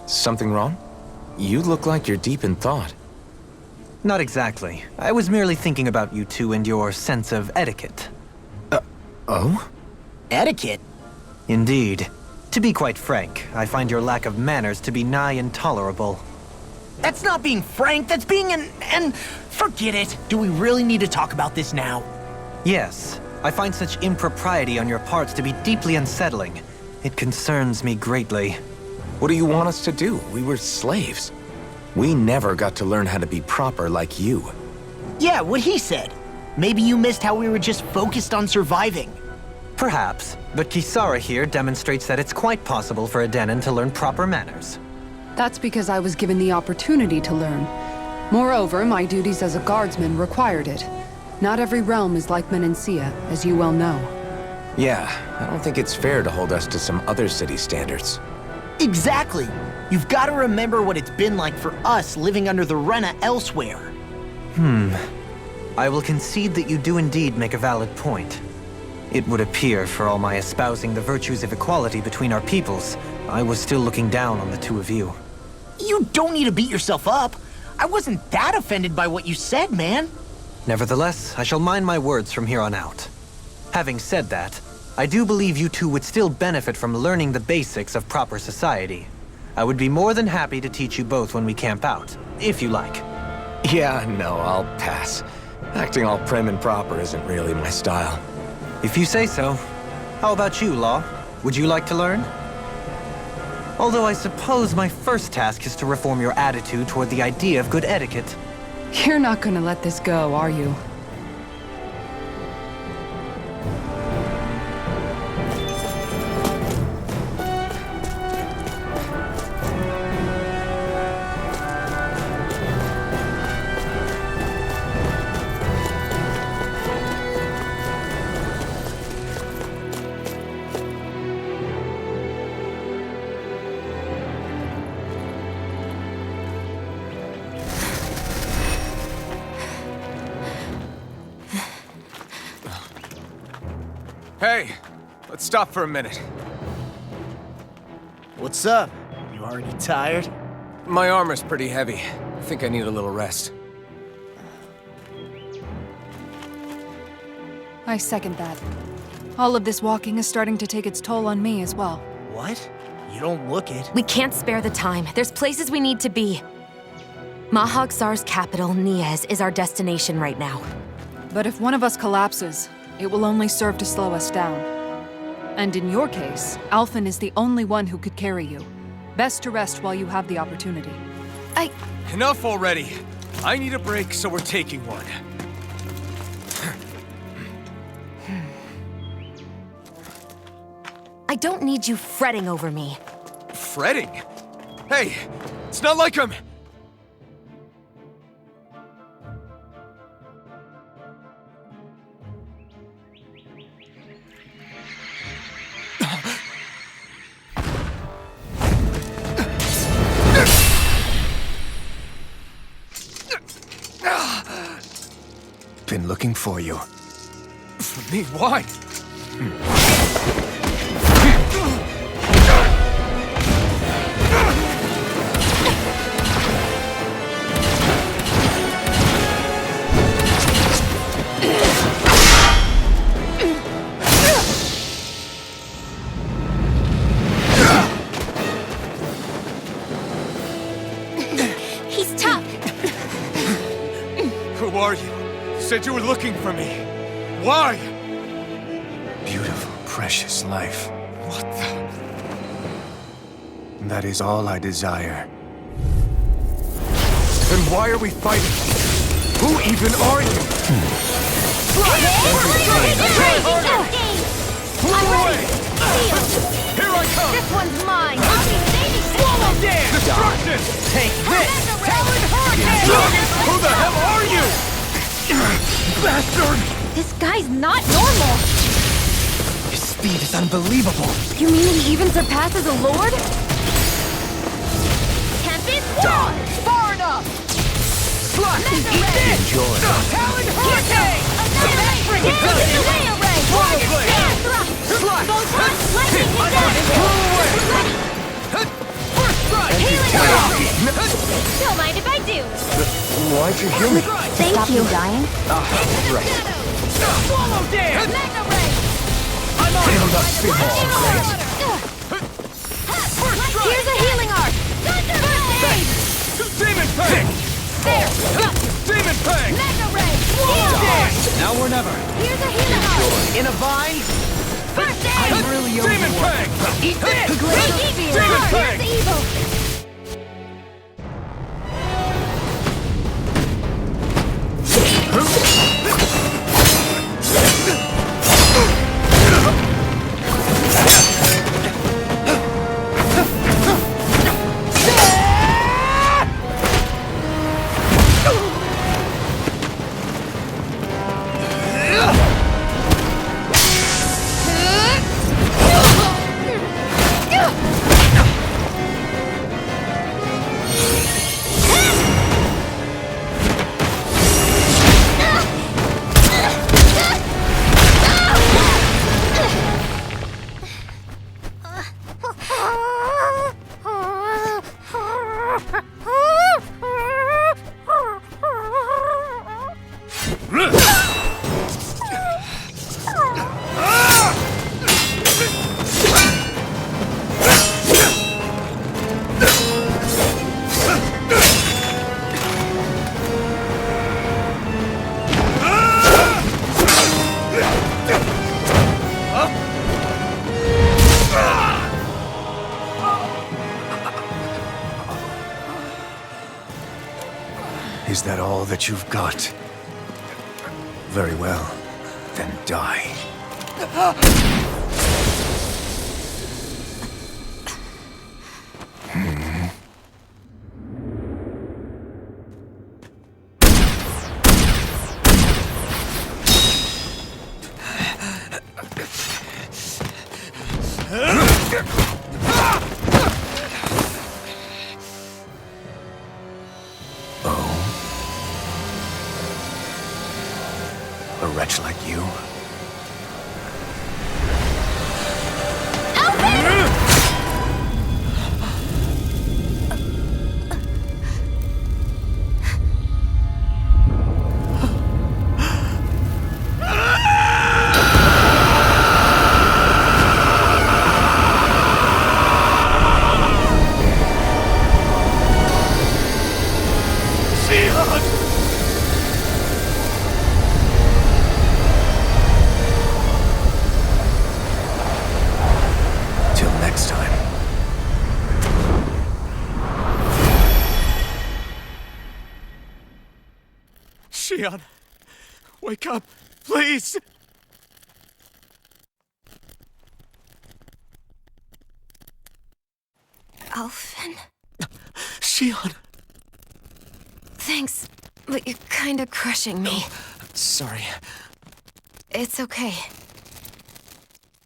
Something wrong? You look like you're deep in thought. Not exactly. I was merely thinking about you two and your sense of etiquette. Oh? Etiquette? Indeed. To be quite frank, I find your lack of manners to be nigh intolerable. That's not being frank, that's being and forget it. Do we really need to talk about this now? Yes, I find such impropriety on your parts to be deeply unsettling. It concerns me greatly. What do you want us to do? We were slaves. We never got to learn how to be proper like you. Yeah, what he said. Maybe you missed how we were just focused on surviving. Perhaps, but Kisara here demonstrates that it's quite possible for a Denon to learn proper manners. That's because I was given the opportunity to learn. Moreover, my duties as a guardsman required it. Not every realm is like Menancia, as you well know. Yeah, I don't think it's fair to hold us to some other city standards. Exactly. You've got to remember what it's been like for us living under the Rena elsewhere. I will concede that you do indeed make a valid point. It would appear, for all my espousing the virtues of equality between our peoples, I was still looking down on the two of you. You don't need to beat yourself up. I wasn't that offended by what you said, man. Nevertheless, I shall mind my words from here on out. Having said that, I do believe you two would still benefit from learning the basics of proper society. I would be more than happy to teach you both when we camp out, if you like. Yeah, no, I'll pass. Acting all prim and proper isn't really my style. If you say so. How about you, Law? Would you like to learn? Although I suppose my first task is to reform your attitude toward the idea of good etiquette. You're not gonna let this go, are you? Hey, let's stop for a minute. What's up? You already tired? My armor's pretty heavy. I think I need a little rest. I second that. All of this walking is starting to take its toll on me as well. What? You don't look it. We can't spare the time. There's places we need to be. Mahag Sar's capital, Niez, is our destination right now. But if one of us collapses, it will only serve to slow us down. And in your case, Alphen is the only one who could carry you. Best to rest while you have the opportunity. Enough already! I need a break, so we're taking one. I don't need you fretting over me. Fretting? Hey, it's not like I'm... Been looking for you. For me? Why? He's tough. Who are you? You said you were looking for me. Why? Beautiful, precious life. What the... That is all I desire. Then why are we fighting? Who even are you? Here I come! This one's mine. Swallow dance! Destruction! Take this! Talon Hurricane! Who the hell are you? Bastard! This guy's not normal. His speed is unbelievable. You mean he even surpasses a lord? Tempest Wall! Far enough! Slut! Enjoy. Talon Hurricane! Annihilate! Away array! Swallow blade! Thrust! Photon! Lightning! Ready! Why'd you heal me? Thank you. Dying? Right. Swallow dare! I'm on Build up spin ball. Great. Here's a healing arc. Demon Fang! There. Demon Fang! Mega ray. Now or never. Here's a healing arc. In a vine? First aid. I'm really Demon Fang! Eat this! Demon Fang! Here's evil. Is that all that you've got? Very well. Then die. A wretch like you? Till next time. Shion, wake up, please! Alphen? Shion! Thanks, but you're kinda crushing me. Sorry. It's okay.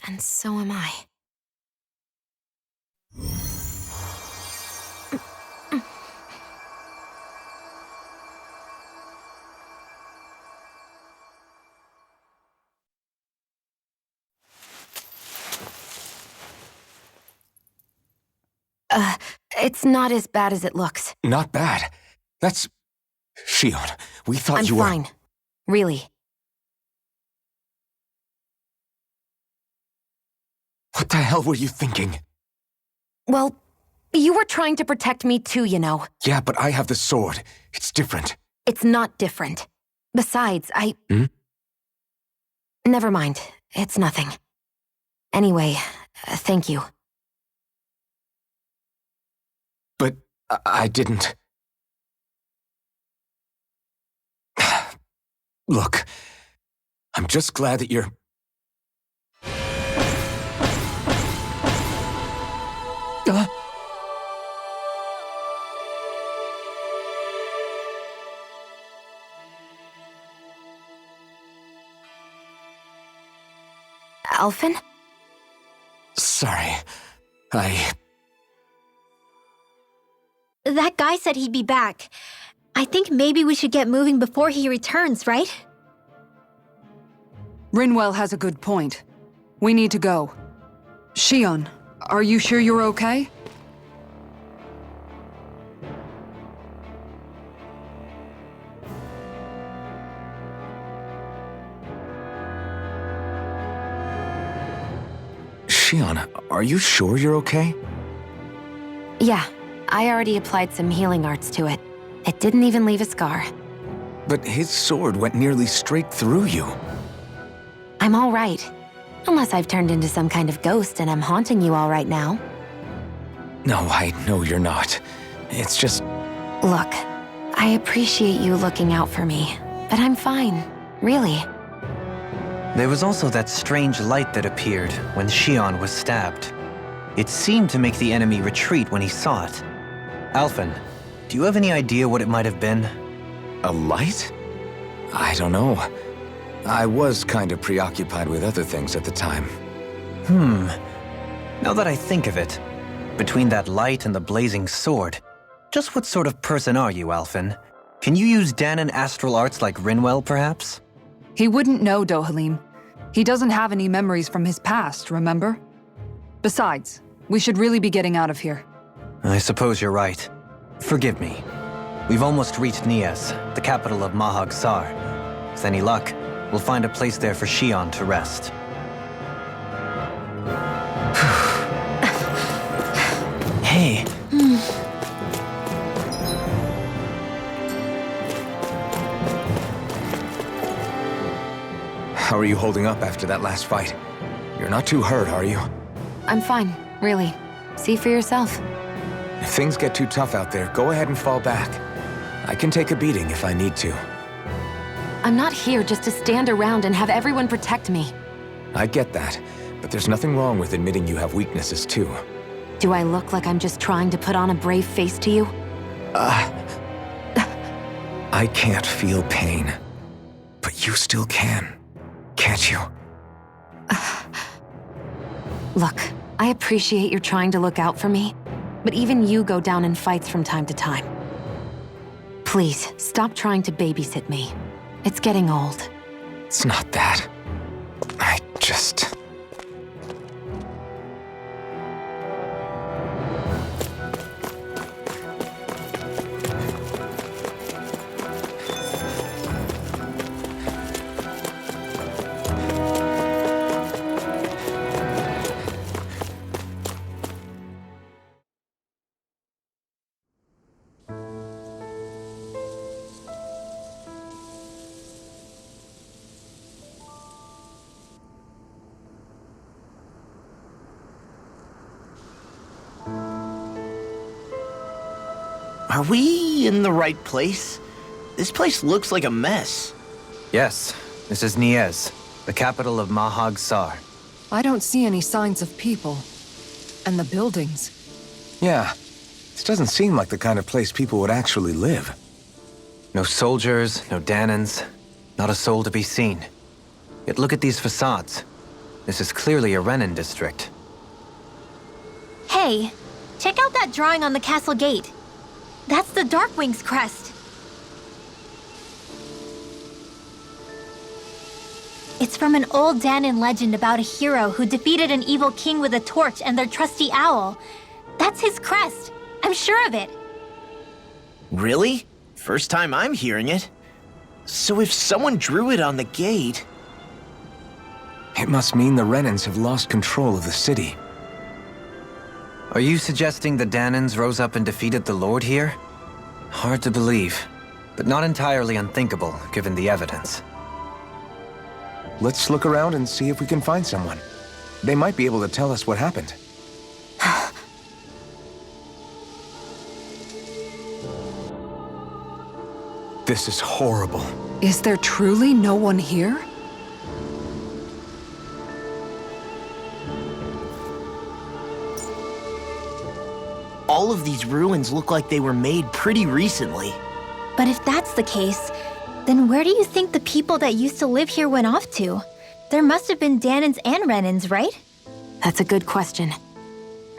And so am I. It's not as bad as it looks. Not bad. That's... Shion, we thought I'm you were... fine. Really. What the hell were you thinking? Well, you were trying to protect me too, you know. Yeah, but I have the sword. It's different. It's not different. Besides, Hmm? Never mind. It's nothing. Anyway, thank you. But I didn't... Look, I'm just glad that you're... Alphen? Sorry. That guy said he'd be back. I think maybe we should get moving before he returns, right? Rinwell has a good point. We need to go. Shion, are you sure you're okay? Shion, are you sure you're okay? Yeah, I already applied some healing arts to it. It didn't even leave a scar. But his sword went nearly straight through you. I'm all right. Unless I've turned into some kind of ghost and I'm haunting you all right now. No, I know you're not. It's just... Look, I appreciate you looking out for me, but I'm fine, really. There was also that strange light that appeared when Shion was stabbed. It seemed to make the enemy retreat when he saw it. Alphen, do you have any idea what it might have been? a light? I don't know. I was kind of preoccupied with other things at the time. Now that I think of it, between that light and the blazing sword, just what sort of person are you, Alphen? Can you use Dahnan astral arts like Rinwell, perhaps? He wouldn't know, Dohalim. He doesn't have any memories from his past, remember? Besides, we should really be getting out of here. I suppose you're right. Forgive me. We've almost reached Niez, the capital of Mahag Sar. With any luck, we'll find a place there for Shion to rest. Hey. How are you holding up after that last fight? You're not too hurt, are you? I'm fine, really. See for yourself. If things get too tough out there, go ahead and fall back. I can take a beating if I need to. I'm not here just to stand around and have everyone protect me. I get that, but there's nothing wrong with admitting you have weaknesses too. Do I look like I'm just trying to put on a brave face to you? I can't feel pain, but you still can, can't you? Look, I appreciate you're trying to look out for me, but even you go down in fights from time to time. Please, stop trying to babysit me. It's getting old. It's not that. I just... Are we in the right place? This place looks like a mess. Yes, this is Niez, the capital of Mahag Sar. I don't see any signs of people. And the buildings. Yeah, this doesn't seem like the kind of place people would actually live. No soldiers, no Dahnans, not a soul to be seen. Yet look at these facades. This is clearly a Renan district. Hey, check out that drawing on the castle gate. That's the Darkwing's crest. It's from an old Dahnan legend about a hero who defeated an evil king with a torch and their trusty owl. That's his crest. I'm sure of it. Really? First time I'm hearing it. So if someone drew it on the gate... It must mean the Renans have lost control of the city. Are you suggesting the Dahnans rose up and defeated the Lord here? Hard to believe, but not entirely unthinkable, given the evidence. Let's look around and see if we can find someone. They might be able to tell us what happened. This is horrible. Is there truly no one here? All of these ruins look like they were made pretty recently. But if that's the case, then where do you think the people that used to live here went off to? There must have been Dahnans and Renans, right? That's a good question.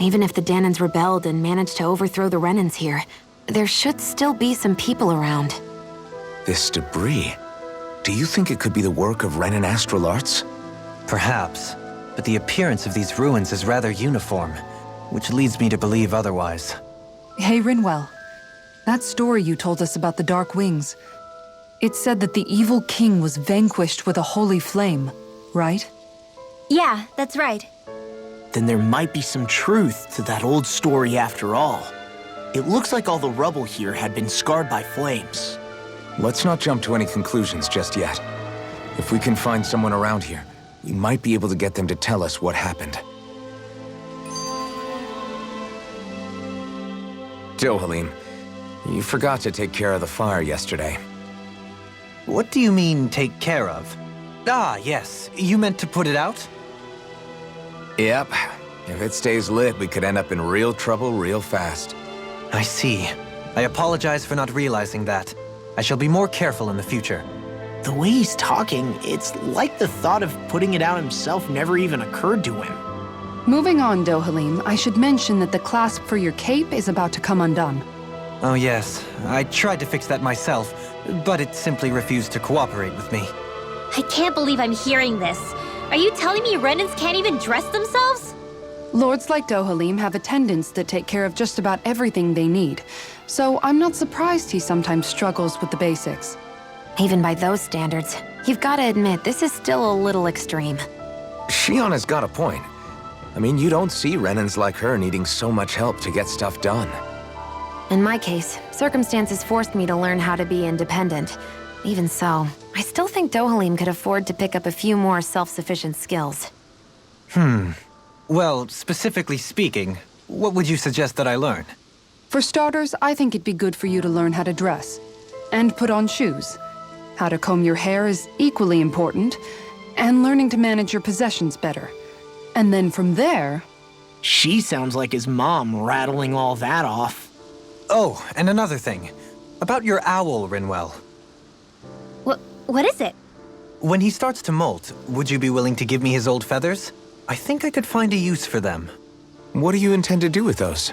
Even if the Dahnans rebelled and managed to overthrow the Renans here, there should still be some people around. This debris. Do you think it could be the work of Renan astral arts? Perhaps, but the appearance of these ruins is rather uniform, which leads me to believe otherwise. Hey, Rinwell. That story you told us about the Dark Wings. It said that the evil king was vanquished with a holy flame, right? Yeah, that's right. then there might be some truth to that old story after all. It looks like all the rubble here had been scarred by flames. Let's not jump to any conclusions just yet. If we can find someone around here, we might be able to get them to tell us what happened. Dohalim, you forgot to take care of the fire yesterday. What do you mean, take care of? Ah, yes. You meant to put it out? Yep. If it stays lit, we could end up in real trouble real fast. I see. I apologize for not realizing that. I shall be more careful in the future. The way he's talking, it's like the thought of putting it out himself never even occurred to him. Moving on, Dohalim, I should mention that the clasp for your cape is about to come undone. Oh yes, I tried to fix that myself, but it simply refused to cooperate with me. I can't believe I'm hearing this. Are you telling me Renans can't even dress themselves? Lords like Dohalim have attendants that take care of just about everything they need, so I'm not surprised he sometimes struggles with the basics. Even by those standards, you've got to admit this is still a little extreme. Shionna's got a point. I mean, you don't see Renans like her needing so much help to get stuff done. In my case, circumstances forced me to learn how to be independent. Even so, I still think Dohalim could afford to pick up a few more self-sufficient skills. Well, specifically speaking, what would you suggest that I learn? For starters, I think it'd be good for you to learn how to dress. And put on shoes. How to comb your hair is equally important, and learning to manage your possessions better. And then from there... She sounds like his mom rattling all that off. Oh, and another thing. About your owl, Rinwell. What is it? When he starts to molt, would you be willing to give me his old feathers? I think I could find a use for them. What do you intend to do with those?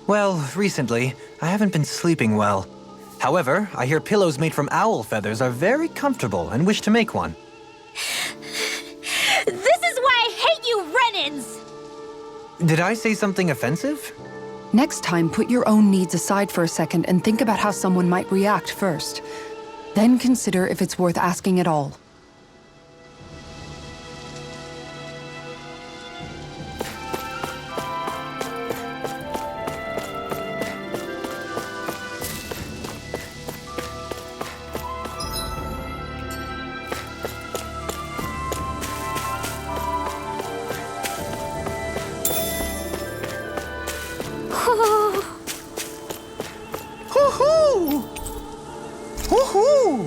Well, recently, I haven't been sleeping well. However, I hear pillows made from owl feathers are very comfortable and wish to make one. This is why I hate you, Renans! Did I say something offensive? Next time, put your own needs aside for a second and think about how someone might react first. Then consider if it's worth asking at all. Hoo-hoo! Hoo-hoo!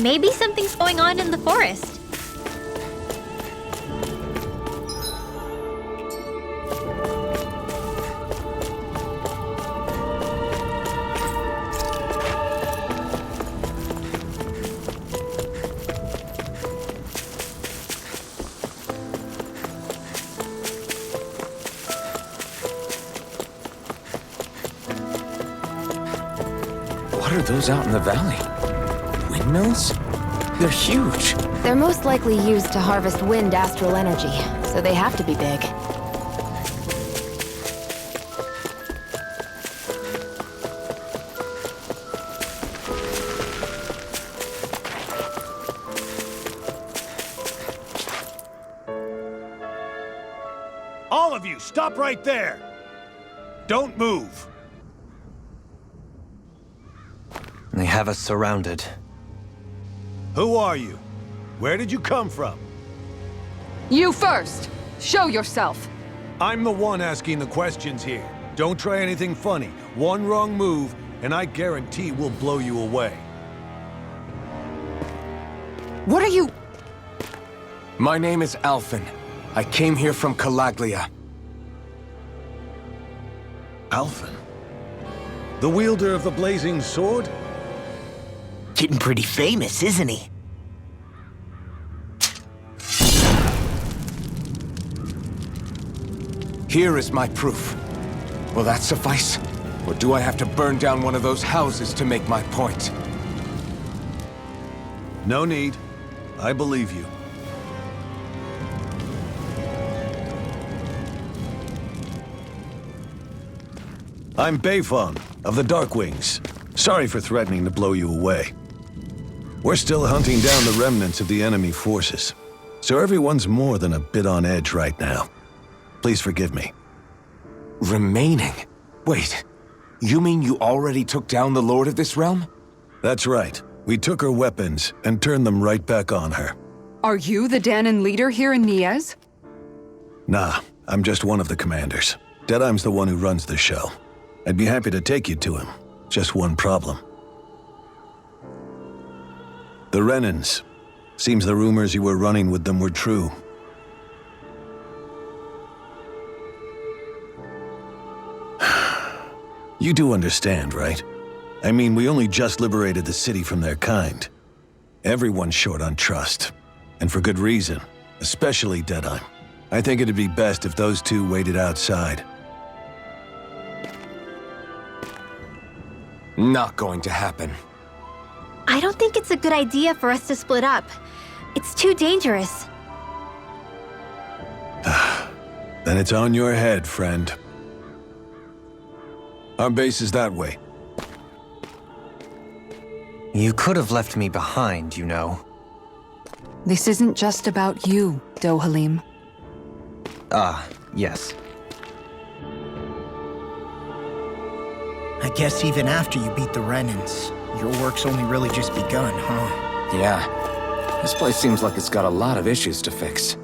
Maybe something's going on in the forest. What are those out in the valley? Windmills? They're huge. They're most likely used to harvest wind astral energy, so they have to be big. All of you, stop right there! Don't move! They have us surrounded. Who are you? Where did you come from? You first! Show yourself! I'm the one asking the questions here. Don't try anything funny. One wrong move, and I guarantee we'll blow you away. What are you... My name is Alphen. I came here from Calaglia. Alphen? The wielder of the blazing sword? Getting pretty famous, isn't he? Here is my proof. Will that suffice? Or do I have to burn down one of those houses to make my point? No need. I believe you. I'm Beifong, of the Darkwings. Sorry for threatening to blow you away. We're still hunting down the remnants of the enemy forces, so everyone's more than a bit on edge right now. Please forgive me. Remaining? Wait, you mean you already took down the Lord of this realm? That's right. We took her weapons and turned them right back on her. Are you the Dahnan leader here in Niez? Nah, I'm just one of the commanders. Deadeye's the one who runs the show. I'd be happy to take you to him. Just one problem. The Renans. Seems the rumors you were running with them were true. You do understand, right? I mean, we only just liberated the city from their kind. Everyone's short on trust. And for good reason. Especially Deadeye. I think it'd be best if those two waited outside. Not going to happen. I don't think it's a good idea for us to split up. It's too dangerous. Then it's on your head, friend. Our base is that way. You could have left me behind, you know. This isn't just about you, Dohalim. Ah, yes. I guess even after you beat the Renans, your work's only really just begun, huh? Yeah. This place seems like it's got a lot of issues to fix.